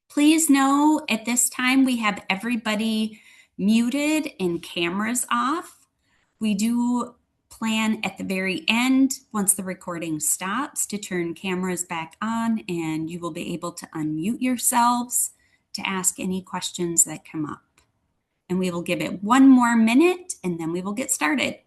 Please know at this time we have everybody muted and cameras off. We do plan at the very end, once the recording stops, to turn cameras back on, and you will be able to unmute yourselves to ask any questions that come up. And we will give it one more minute and then we will get started.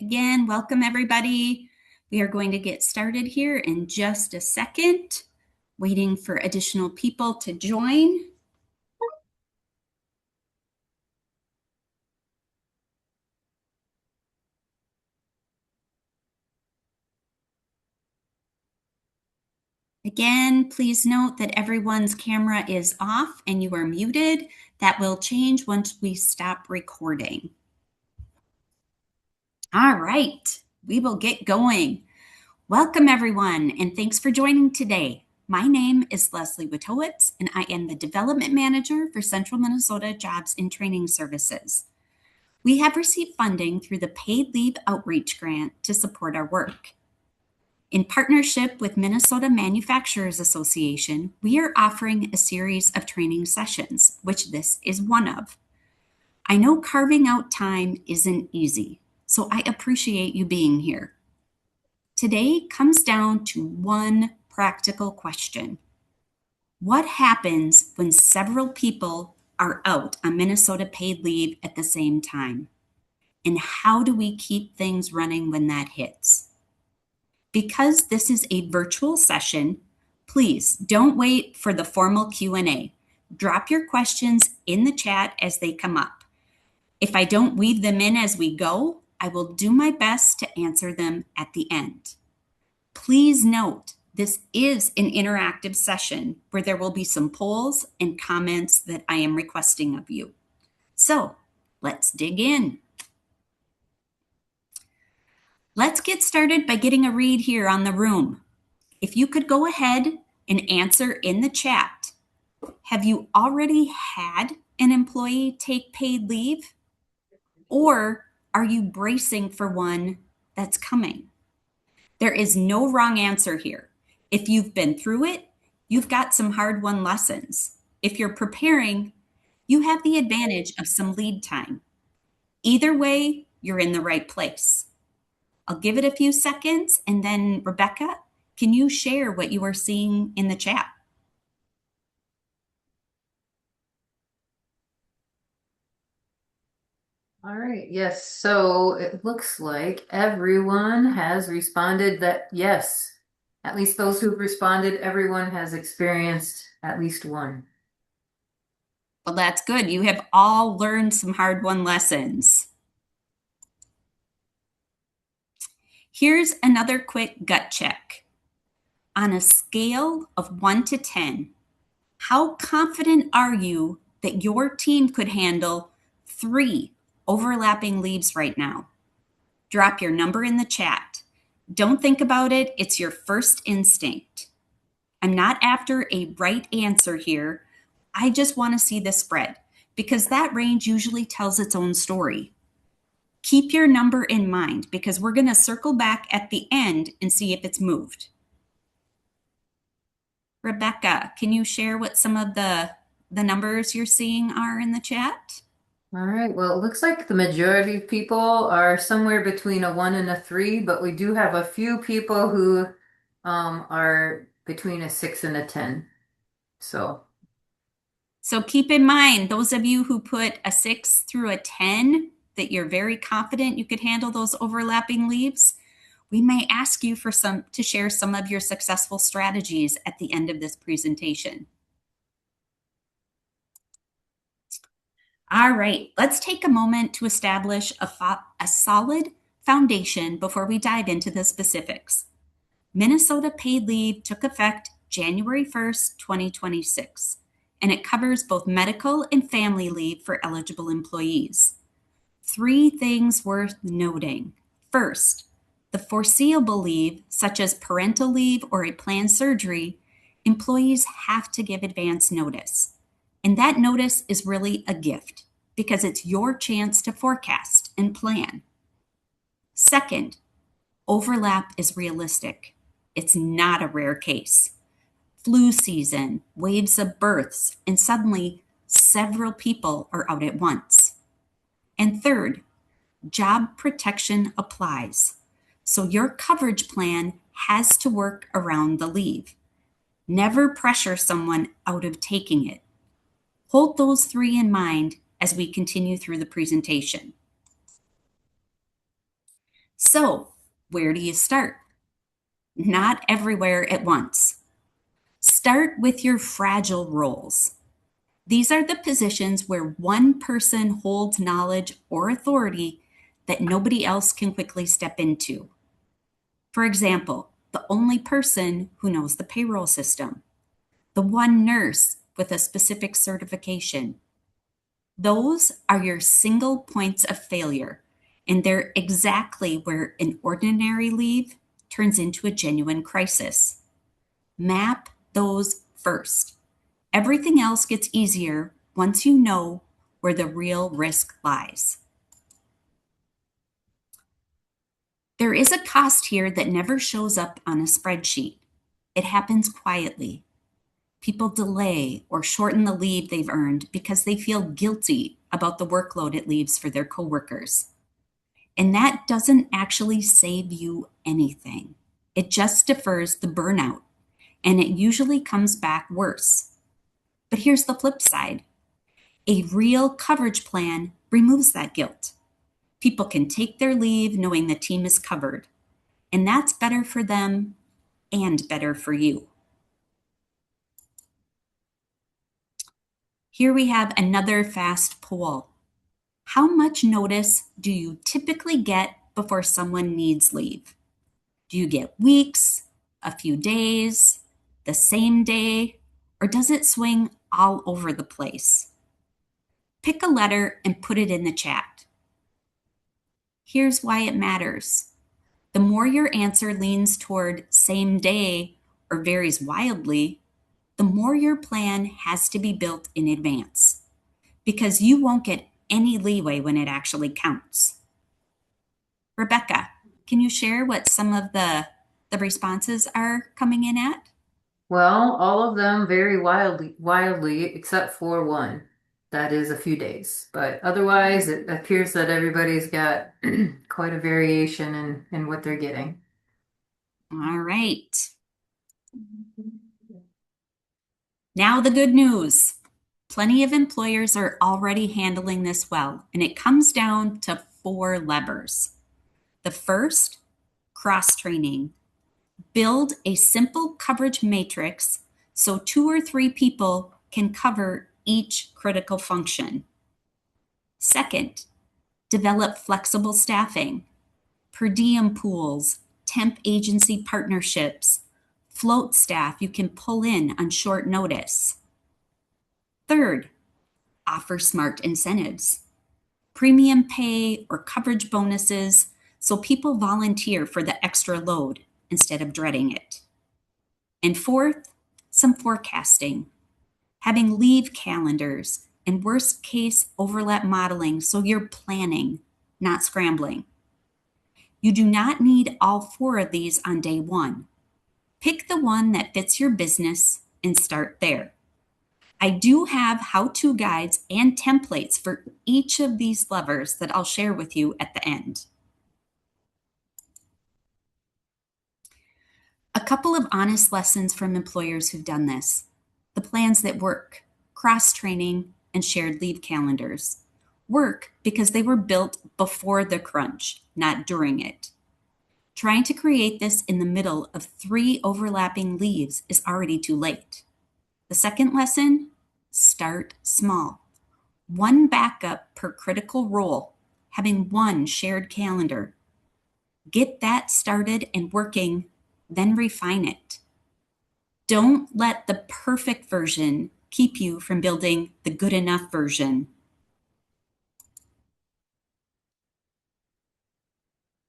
Again, welcome everybody. We are going to get started here in just a second, waiting for additional people to join. Again, please note that everyone's camera is off and you are muted. That will change once we stop recording. All right, we will get going. Welcome everyone, and thanks for joining today. My name is Leslie Witowitz, and I am the Development Manager for Central Minnesota Jobs and Training Services. We have received funding through the Paid Leave Outreach Grant to support our work. In partnership with Minnesota Manufacturers Association, we are offering a series of training sessions, which this is one of. I know carving out time isn't easy, so I appreciate you being here. Today comes down to one practical question. What happens when several people are out on Minnesota paid leave at the same time? And how do we keep things running when that hits? Because this is a virtual session, please don't wait for the formal Q&A. Drop your questions in the chat as they come up. If I don't weave them in as we go, I will do my best to answer them at the end. Please note, this is an interactive session where there will be some polls and comments that I am requesting of you. So let's dig in. Let's get started by getting a read here on the room. If you could go ahead and answer in the chat, have you already had an employee take paid leave? Or are you bracing for one that's coming? There is no wrong answer here. If you've been through it, you've got some hard-won lessons. If you're preparing, you have the advantage of some lead time. Either way, you're in the right place. I'll give it a few seconds, and then Rebecca, can you share what you are seeing in the chat? All right, yes, so it looks like everyone has responded that yes, at least those who've responded, everyone has experienced at least one. Well, that's good. You have all learned some hard-won lessons. Here's another quick gut check. On a scale of 1 to 10, how confident are you that your team could handle 3 overlapping leaves right now? Drop your number in the chat. Don't think about it. It's your first instinct. I'm not after a right answer here. I just want to see the spread because that range usually tells its own story. Keep your number in mind because we're going to circle back at the end and see if it's moved. Rebecca, can you share what some of the numbers you're seeing are in the chat? All right, well, it looks like the majority of people are somewhere between a 1 and a 3, but we do have a few people who are between a 6 and a 10. So keep in mind, those of you who put a 6 through a 10, that you're very confident you could handle those overlapping leaves, we may ask you to share some of your successful strategies at the end of this presentation. All right, let's take a moment to establish a solid foundation before we dive into the specifics. Minnesota paid leave took effect January 1st, 2026. and it covers both medical and family leave for eligible employees. 3 things worth noting. First, the foreseeable leave, such as parental leave or a planned surgery, employees have to give advance notice. And that notice is really a gift because it's your chance to forecast and plan. Second, overlap is realistic. It's not a rare case. Flu season, waves of births, and suddenly several people are out at once. And third, job protection applies. So your coverage plan has to work around the leave. Never pressure someone out of taking it. Hold those 3 in mind as we continue through the presentation. So, where do you start? Not everywhere at once. Start with your fragile roles. These are the positions where one person holds knowledge or authority that nobody else can quickly step into. For example, the only person who knows the payroll system, the one nurse with a specific certification. Those are your single points of failure, and they're exactly where an ordinary leave turns into a genuine crisis. Map those first. Everything else gets easier once you know where the real risk lies. There is a cost here that never shows up on a spreadsheet. It happens quietly. People delay or shorten the leave they've earned because they feel guilty about the workload it leaves for their coworkers. And that doesn't actually save you anything. It just defers the burnout, and it usually comes back worse. But here's the flip side. A real coverage plan removes that guilt. People can take their leave knowing the team is covered, and that's better for them and better for you. Here we have another fast poll. How much notice do you typically get before someone needs leave? Do you get weeks, a few days, the same day, or does it swing all over the place? Pick a letter and put it in the chat. Here's why it matters. The more your answer leans toward same day or varies wildly, the more your plan has to be built in advance, because you won't get any leeway when it actually counts. Rebecca, can you share what some of the responses are coming in at? Well, all of them vary wildly, except for one. That is a few days. But otherwise, it appears that everybody's got quite a variation in what they're getting. All right. Now the good news. Plenty of employers are already handling this well, and it comes down to 4 levers. The first, cross-training. Build a simple coverage matrix so 2 or 3 people can cover each critical function. Second, develop flexible staffing, per diem pools, temp agency partnerships, float staff you can pull in on short notice. Third, offer smart incentives, premium pay or coverage bonuses so people volunteer for the extra load instead of dreading it. And fourth, some forecasting, having leave calendars and worst case overlap modeling so you're planning, not scrambling. You do not need all 4 of these on day 1. Pick the one that fits your business and start there. I do have how-to guides and templates for each of these levers that I'll share with you at the end. A couple of honest lessons from employers who've done this. The plans that work, cross-training, and shared leave calendars. Work because they were built before the crunch, not during it. Trying to create this in the middle of 3 overlapping leaves is already too late. The second lesson, start small. 1 backup per critical role, having 1 shared calendar. Get that started and working, then refine it. Don't let the perfect version keep you from building the good enough version.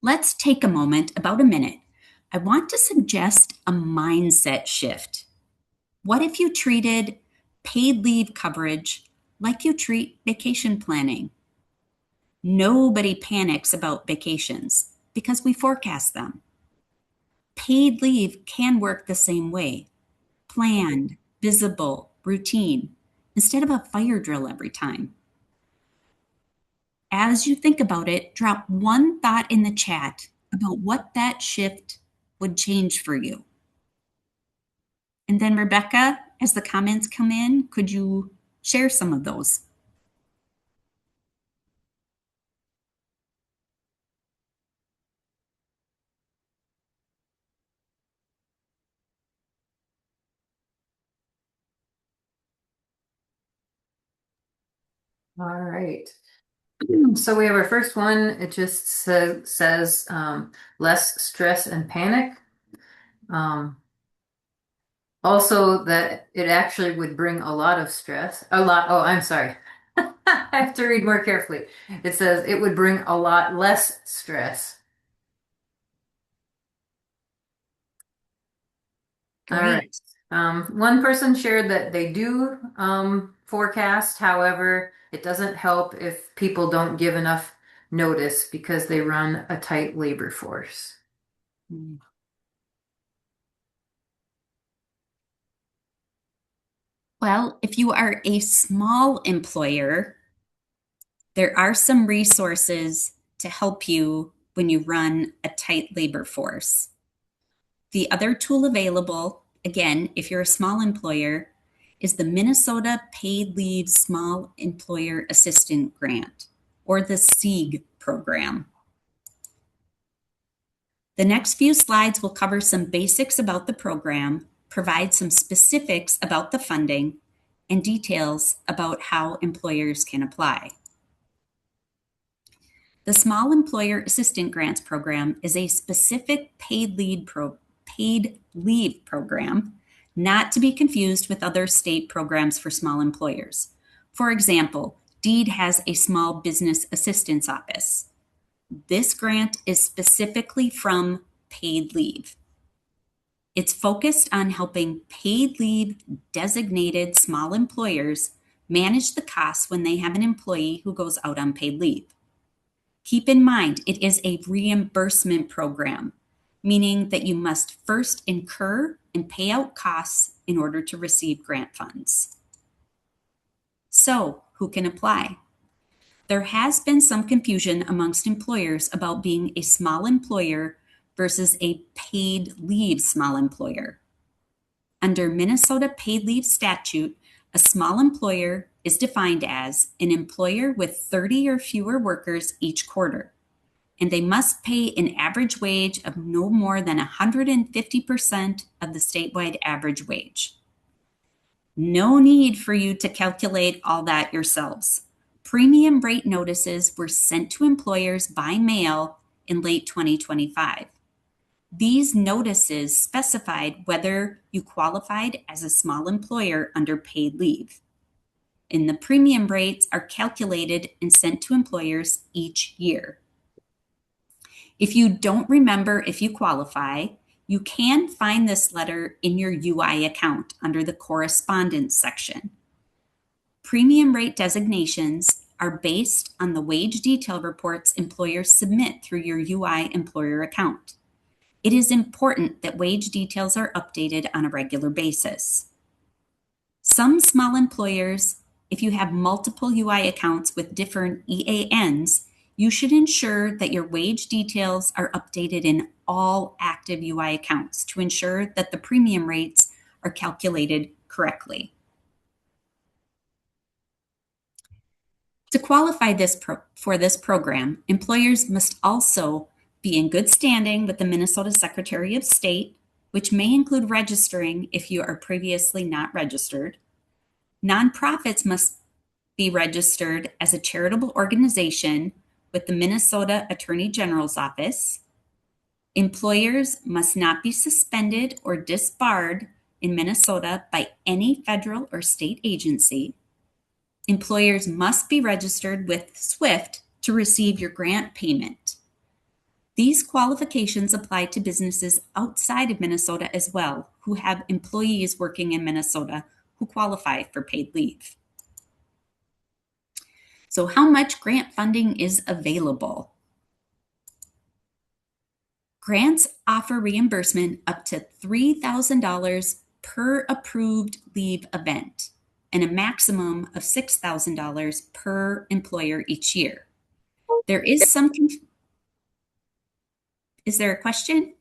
Let's take a moment, about a minute. I want to suggest a mindset shift. What if you treated paid leave coverage like you treat vacation planning? Nobody panics about vacations because we forecast them. Paid leave can work the same way: planned, visible, routine, instead of a fire drill every time. As you think about it, drop one thought in the chat about what that shift would change for you. And then, Rebecca, as the comments come in, could you share some of those? All right. So we have our first one. It just says less stress and panic. Um, Also that it actually would bring a lot of stress. A lot. Oh, I'm sorry. I have to read more carefully. It says it would bring a lot less stress. All right. Great. One person shared that they do forecast. However, it doesn't help if people don't give enough notice because they run a tight labor force. Well, if you are a small employer, there are some resources to help you when you run a tight labor force. The other tool available, again, if you're a small employer, is the Minnesota Paid Leave Small Employer Assistance Grant, or the SEAG program. The next few slides will cover some basics about the program, provide some specifics about the funding, and details about how employers can apply. The Small Employer Assistance Grants Program is a specific paid leave program, not to be confused with other state programs for small employers. For example, Deed has a small business assistance office. This grant is specifically from paid leave. It's focused on helping paid leave designated small employers manage the costs when they have an employee who goes out on paid leave. Keep in mind, it is a reimbursement program, meaning that you must first incur and pay out costs in order to receive grant funds. So, who can apply? There has been some confusion amongst employers about being a small employer versus a paid leave small employer. Under Minnesota paid leave statute, a small employer is defined as an employer with 30 or fewer workers each quarter, and they must pay an average wage of no more than 150% of the statewide average wage. No need for you to calculate all that yourselves. Premium rate notices were sent to employers by mail in late 2025. These notices specified whether you qualified as a small employer under paid leave. And the premium rates are calculated and sent to employers each year. If you don't remember if you qualify, you can find this letter in your UI account under the correspondence section. Premium rate designations are based on the wage detail reports employers submit through your UI employer account. It is important that wage details are updated on a regular basis. Some small employers, if you have multiple UI accounts with different EANs, you should ensure that your wage details are updated in all active UI accounts to ensure that the premium rates are calculated correctly. To qualify for this program, employers must also be in good standing with the Minnesota Secretary of State, which may include registering if you are previously not registered. Nonprofits must be registered as a charitable organization with the Minnesota Attorney General's Office. Employers must not be suspended or disbarred in Minnesota by any federal or state agency. Employers must be registered with SWIFT to receive your grant payment. These qualifications apply to businesses outside of Minnesota as well, who have employees working in Minnesota who qualify for paid leave. So, how much grant funding is available? Grants offer reimbursement up to $3,000 per approved leave event and a maximum of $6,000 per employer each year. There is some Is there a question?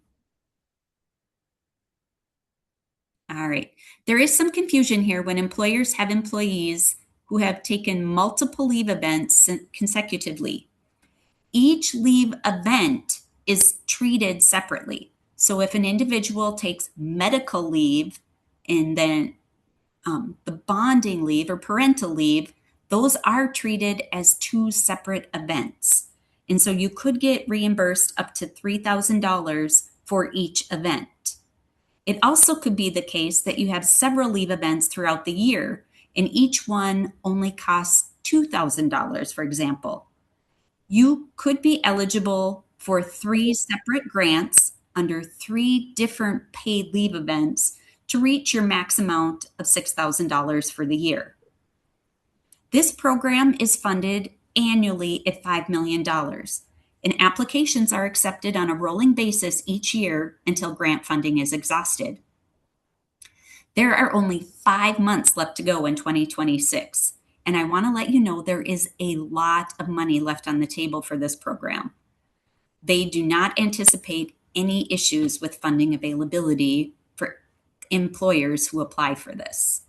All right. There is some confusion here when employers have employees who have taken multiple leave events consecutively. Each leave event is treated separately. So if an individual takes medical leave and then the bonding leave or parental leave, those are treated as two separate events. And so you could get reimbursed up to $3,000 for each event. It also could be the case that you have several leave events throughout the year, and each one only costs $2,000, for example. You could be eligible for 3 separate grants under 3 different paid leave events to reach your max amount of $6,000 for the year. This program is funded annually at $5 million, and applications are accepted on a rolling basis each year until grant funding is exhausted. There are only 5 months left to go in 2026, and I want to let you know there is a lot of money left on the table for this program. They do not anticipate any issues with funding availability for employers who apply for this.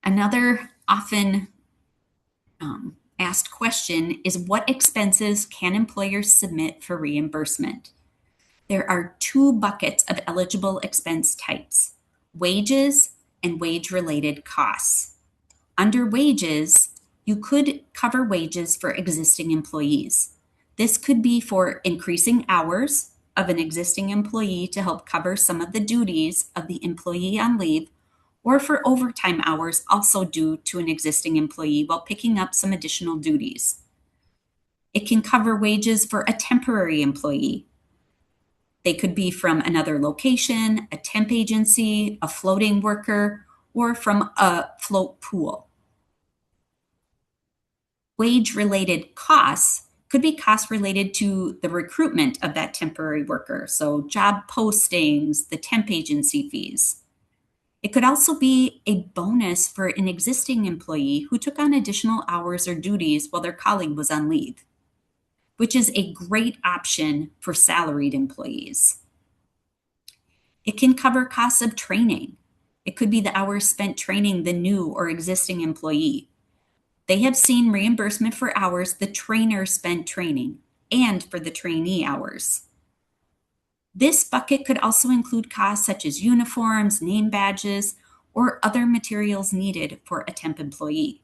Another often asked question is, what expenses can employers submit for reimbursement? There are 2 buckets of eligible expense types: wages and wage-related costs. Under wages, you could cover wages for existing employees. This could be for increasing hours of an existing employee to help cover some of the duties of the employee on leave, or for overtime hours also due to an existing employee while picking up some additional duties. It can cover wages for a temporary employee. They could be from another location, a temp agency, a floating worker, or from a float pool. Wage-related costs could be costs related to the recruitment of that temporary worker, so job postings, the temp agency fees. It could also be a bonus for an existing employee who took on additional hours or duties while their colleague was on leave, which is a great option for salaried employees. It can cover costs of training. It could be the hours spent training the new or existing employee. They have seen reimbursement for hours the trainer spent training and for the trainee hours. This bucket could also include costs such as uniforms, name badges, or other materials needed for a temp employee.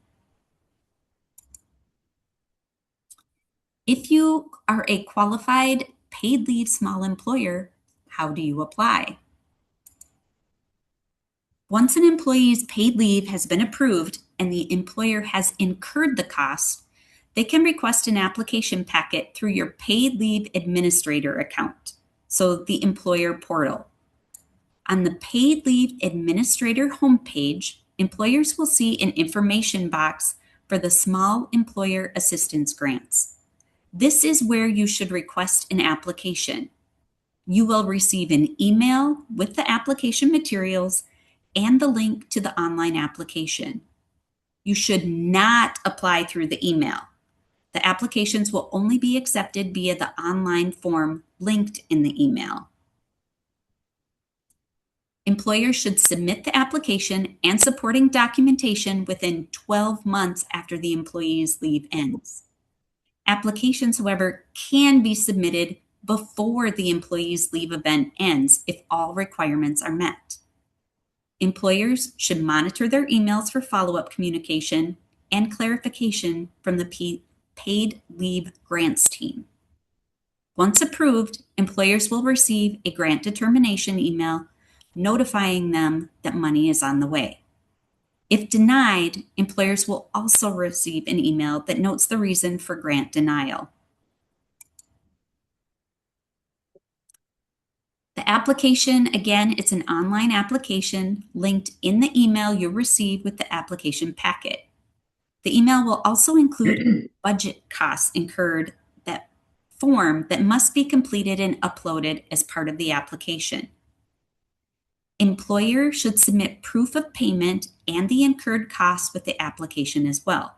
If you are a qualified paid leave small employer, how do you apply? Once an employee's paid leave has been approved and the employer has incurred the cost, they can request an application packet through your paid leave administrator account, so the employer portal. On the paid leave administrator homepage, employers will see an information box for the small employer assistance grants. This is where you should request an application. You will receive an email with the application materials and the link to the online application. You should not apply through the email. The applications will only be accepted via the online form linked in the email. Employers should submit the application and supporting documentation within 12 months after the employee's leave ends. Applications, however, can be submitted before the employee's leave event ends if all requirements are met. Employers should monitor their emails for follow-up communication and clarification from the paid leave grants team. Once approved, employers will receive a grant determination email notifying them that money is on the way. If denied, employers will also receive an email that notes the reason for grant denial. The application, again, it's an online application linked in the email you'll receive with the application packet. The email will also include budget costs incurred, that form that must be completed and uploaded as part of the application. Employer should submit proof of payment and the incurred costs with the application as well.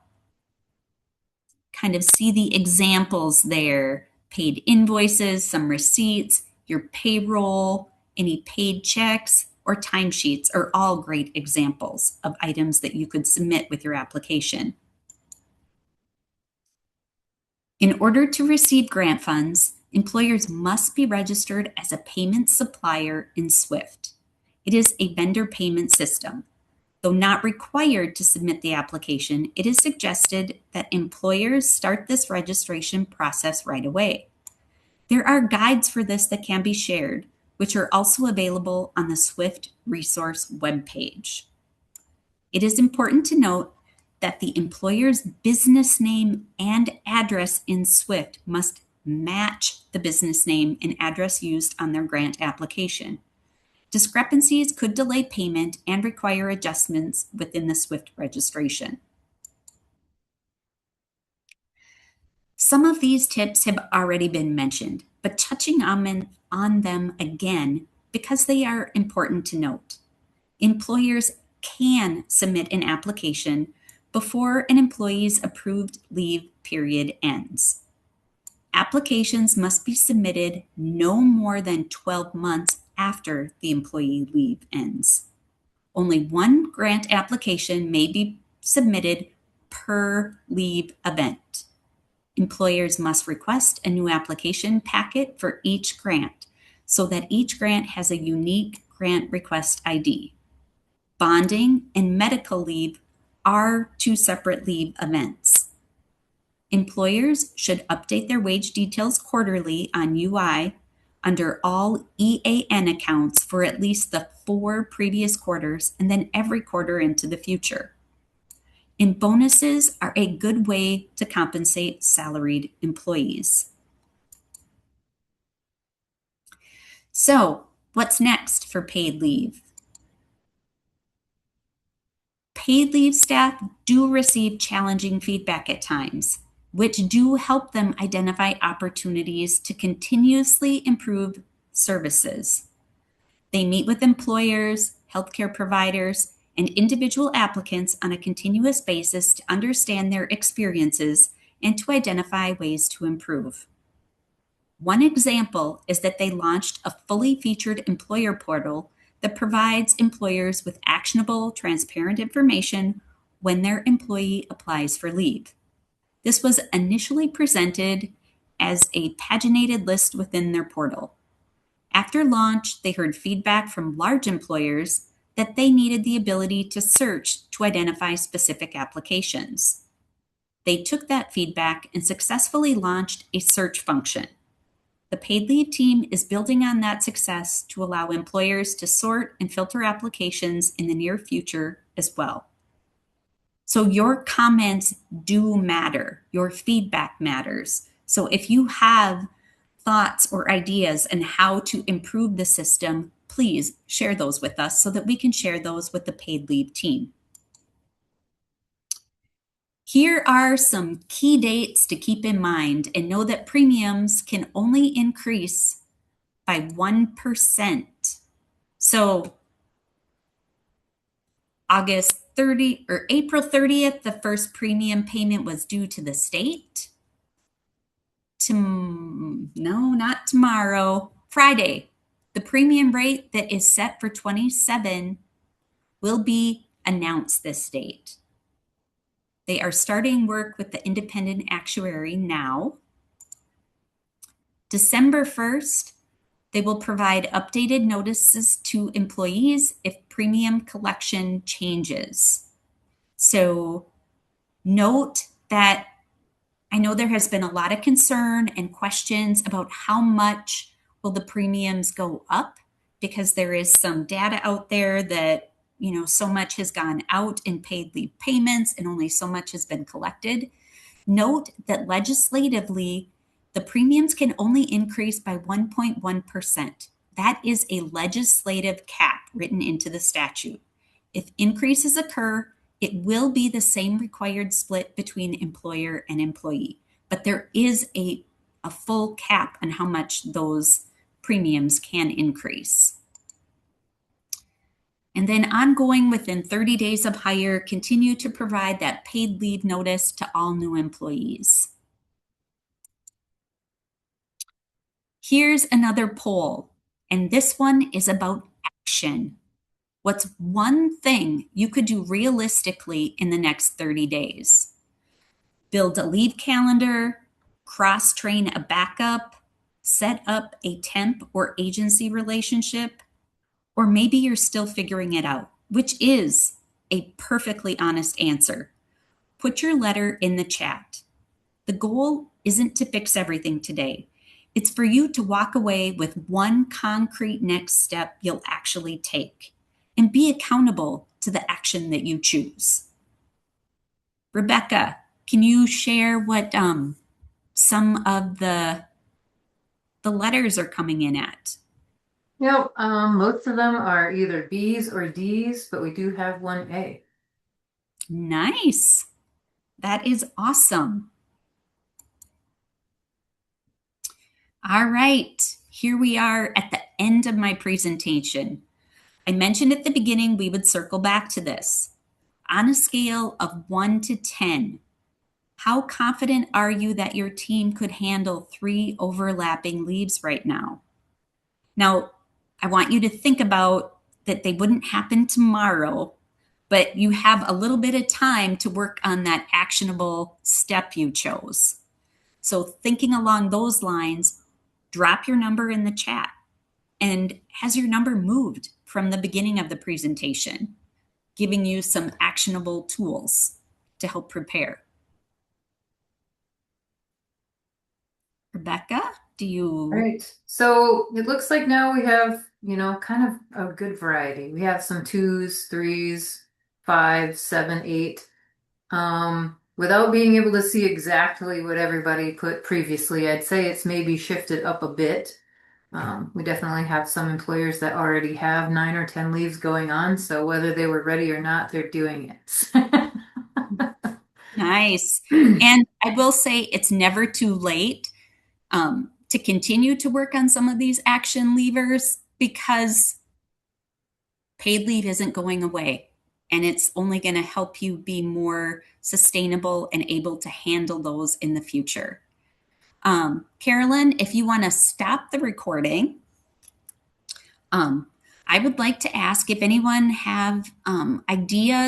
Kind of see the examples there: paid invoices, some receipts, your payroll, any paid checks, or timesheets are all great examples of items that you could submit with your application. In order to receive grant funds, employers must be registered as a payment supplier in SWIFT. It is a vendor payment system. Though not required to submit the application, it is suggested that employers start this registration process right away. There are guides for this that can be shared, which are also available on the SWIFT resource webpage. It is important to note that the employer's business name and address in SWIFT must match the business name and address used on their grant application. Discrepancies could delay payment and require adjustments within the SWIFT registration. Some of these tips have already been mentioned, but touching on them again because they are important to note. Employers can submit an application before an employee's approved leave period ends. Applications must be submitted no more than 12 months after the employee leave ends. Only one grant application may be submitted per leave event. Employers must request a new application packet for each grant so that each grant has a unique grant request ID. Bonding and medical leave are two separate leave events. Employers should update their wage details quarterly on UI under all EAN accounts for at least the 4 previous quarters and then every quarter into the future. And bonuses are a good way to compensate salaried employees. So, what's next for paid leave? Paid leave staff do receive challenging feedback at times, which do help them identify opportunities to continuously improve services. They meet with employers, healthcare providers, and individual applicants on a continuous basis to understand their experiences and to identify ways to improve. One example is that they launched a fully featured employer portal that provides employers with actionable, transparent information when their employee applies for leave. This was initially presented as a paginated list within their portal. After launch, they heard feedback from large employers that they needed the ability to search to identify specific applications. They took that feedback and successfully launched a search function. The paid leave team is building on that success to allow employers to sort and filter applications in the near future as well. So your comments do matter. Your feedback matters. So if you have thoughts or ideas on how to improve the system, please share those with us so that we can share those with the paid leave team. Here are some key dates to keep in mind, and know that premiums can only increase by 1%. So August 30 or April 30th, the first premium payment was due to the state. No, not tomorrow, Friday. The premium rate that is set for 27 will be announced this date. They are starting work with the independent actuary now. December 1st, they will provide updated notices to employees if premium collection changes. So note that I know there has been a lot of concern and questions about how much will the premiums go up because there is some data out there that, so much has gone out in paid leave payments and only so much has been collected. Note that legislatively, the premiums can only increase by 1.1%. That is a legislative cap written into the statute. If increases occur, it will be the same required split between employer and employee, but there is a full cap on how much those premiums can increase. And then ongoing within 30 days of hire, continue to provide that paid leave notice to all new employees. Here's another poll, and this one is about action. What's one thing you could do realistically in the next 30 days? Build a leave calendar, cross train a backup, set up a temp or agency relationship, or maybe you're still figuring it out, which is a perfectly honest answer. Put your letter in the chat. The goal isn't to fix everything today. It's for you to walk away with one concrete next step you'll actually take and be accountable to the action that you choose. Rebecca, can you share what some of the letters are coming in at? Yep, most of them are either B's or D's, but we do have one A. Nice. That is awesome. All right, here we are at the end of my presentation. I mentioned at the beginning we would circle back to this. On a scale of 1 to 10, how confident are you that your team could handle 3 overlapping leaves right now? Now, I want you to think about that they wouldn't happen tomorrow, but you have a little bit of time to work on that actionable step you chose. So, thinking along those lines, drop your number in the chat. And has your number moved from the beginning of the presentation, giving you some actionable tools to help prepare? Rebecca, do All you? right. So it looks like now we have, kind of a good variety. We have some twos, threes, five, seven, eight. Without being able to see exactly what everybody put previously, I'd say it's maybe shifted up a bit. We definitely have some employers that already have 9 or 10 leaves going on, so whether they were ready or not, they're doing it. Nice. And I will say it's never too late to continue to work on some of these action levers because paid leave isn't going away. And it's only going to help you be more sustainable and able to handle those in the future. Carolyn, if you want to stop the recording, I would like to ask if anyone have ideas